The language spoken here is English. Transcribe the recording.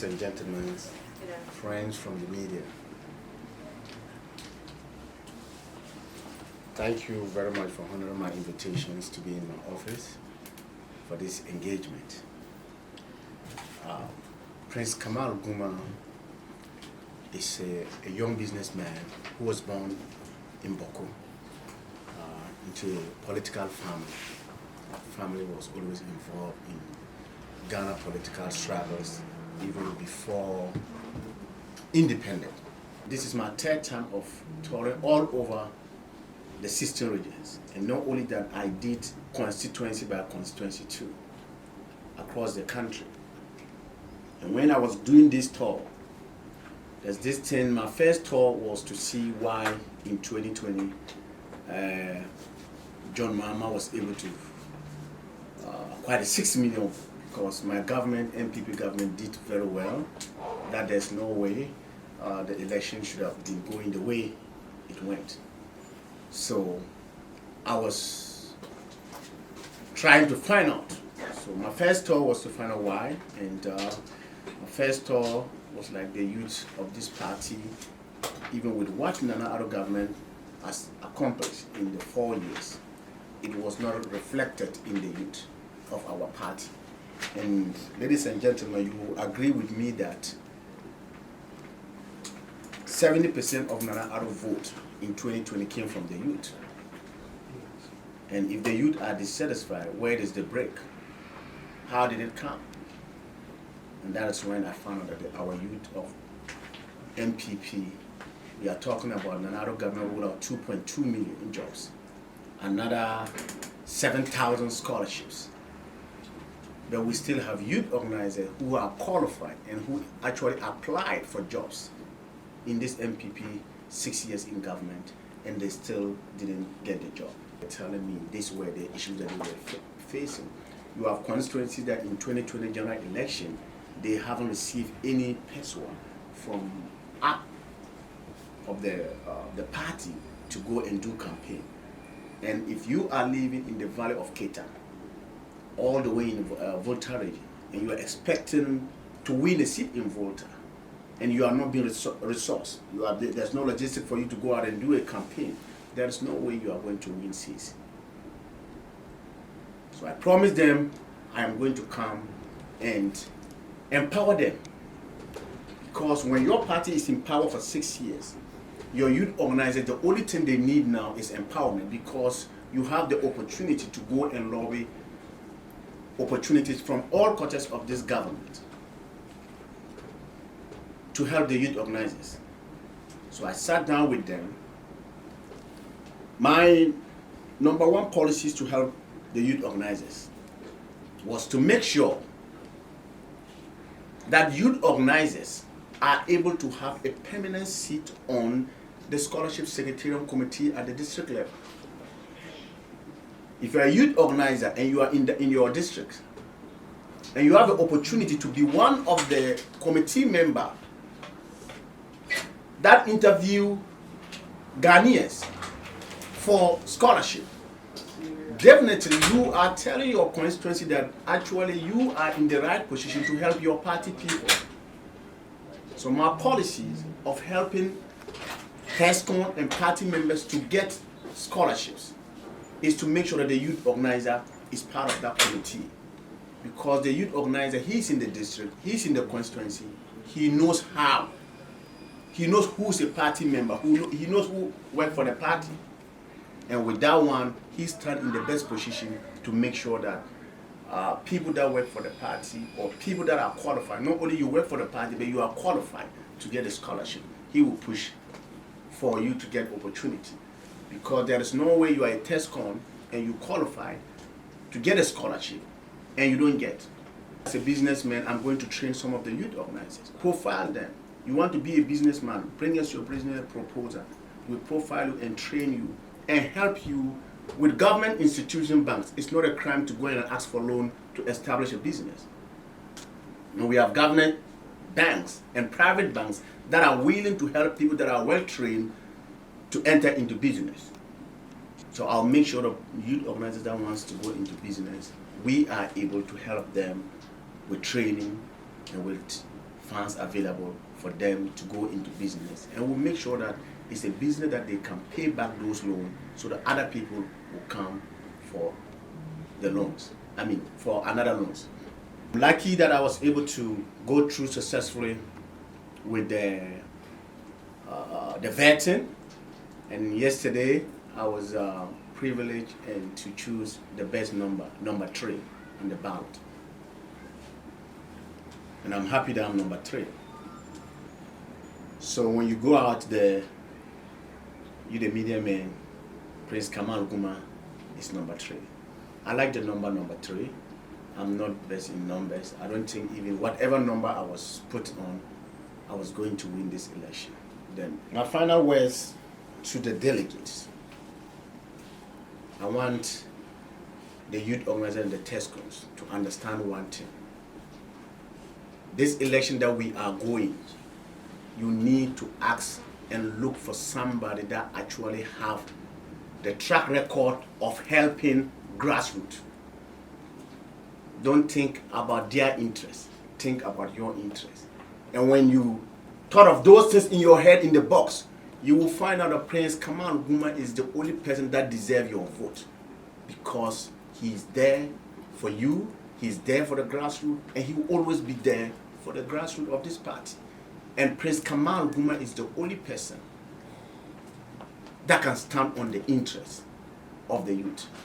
ladies and gentlemen, friends from the media. Thank you very much for honoring my invitations to be in my office for this engagement. Prince Kamal Guma is a young businessman who was born in Boko into a political family. Family was always involved in Ghana political struggles even before independence. This is my third time of touring all over the 16 regions, and not only that, I did constituency by constituency too, across the country. And when I was doing this tour, there's this thing, my first tour was to see why in 2020 John Mahama was able to acquire 6 million, because my government, MPP government, did very well, that there's no way the election should have been going the way it went. So I was trying to find out. So my first tour was to find out why, and my first tour was like the youth of this party, even with what Nana Addo government has accomplished in the 4 years, it was not reflected in the youth of our party. And ladies and gentlemen, you will agree with me that 70% of Nana Addo vote in 2020 came from the youth. And if the youth are dissatisfied, where is the break? How did it come? And that is when I found out that our youth of MPP, we are talking about Nana Addo government rolled out 2.2 million in jobs, another 7,000 scholarships. But we still have youth organizers who are qualified and who actually applied for jobs in this MPP 6 years in government, and they still didn't get the job. They're telling me these were the issues that they were facing. You have constituencies that in 2020 general election, they haven't received any peso from up of the party to go and do campaign. And if you are living in the valley of Keita, all the way in Volta region, and you are expecting to win a seat in Volta, and you are not being resourced, there's no logistic for you to go out and do a campaign, there is no way you are going to win seats. So I promised them I am going to come and empower them. Because when your party is in power for 6 years, your youth organizers, the only thing they need now is empowerment, because you have the opportunity to go and lobby opportunities from all quarters of this government to help the youth organizers. So I sat down with them. My number one policy to help the youth organizers was to make sure that youth organizers are able to have a permanent seat on the scholarship secretariat committee at the district level. If you are a youth organizer and you are in your district, and you have the opportunity to be one of the committee member that interview Ghanaians for scholarship, definitely you are telling your constituency that actually you are in the right position to help your party people. So my policies of helping HESCON and party members to get scholarships is to make sure that the youth organizer is part of that committee. Because the youth organizer, he's in the district, he's in the constituency, he knows how. He knows who's a party member, he knows who works for the party. And with that one, he's standing in the best position to make sure that people that work for the party, or people that are qualified, not only you work for the party, but you are qualified to get a scholarship, he will push for you to get opportunity. Because there is no way you are a TESCON and you qualify to get a scholarship and you don't get. As a businessman, I'm going to train some of the youth organizers, profile them. You want to be a businessman, bring us your business proposal. We profile you and train you and help you with government institution banks. It's not a crime to go in and ask for loan to establish a business. You know, we have government banks and private banks that are willing to help people that are well trained to enter into business. So I'll make sure that youth organizers that wants to go into business, we are able to help them with training and with funds available for them to go into business, and we'll make sure that it's a business that they can pay back those loans so that other people will come for the loans. I mean, for another loans. I'm lucky that I was able to go through successfully with the vetting, and yesterday I was privileged and to choose the best number 3 in the ballot. And I'm happy that I'm number 3. So when you go out there, you the media man, Prince Kamal Guma is number 3. I like the number 3. I'm not best in numbers. I don't think even whatever number I was put on, I was going to win this election. Then my final words to the delegates. I want the youth organizers and the TESCOs to understand one thing. This election that we are going, you need to ask and look for somebody that actually have the track record of helping grassroots. Don't think about their interest. Think about your interest. And when you thought of those things in your head in the box, you will find out that Prince Kamal Guma is the only person that deserves your vote, because he's there for you, he's there for the grassroots, and he will always be there for the grassroots of this party. And Prince Kamal Guma is the only person that can stand on the interest of the youth.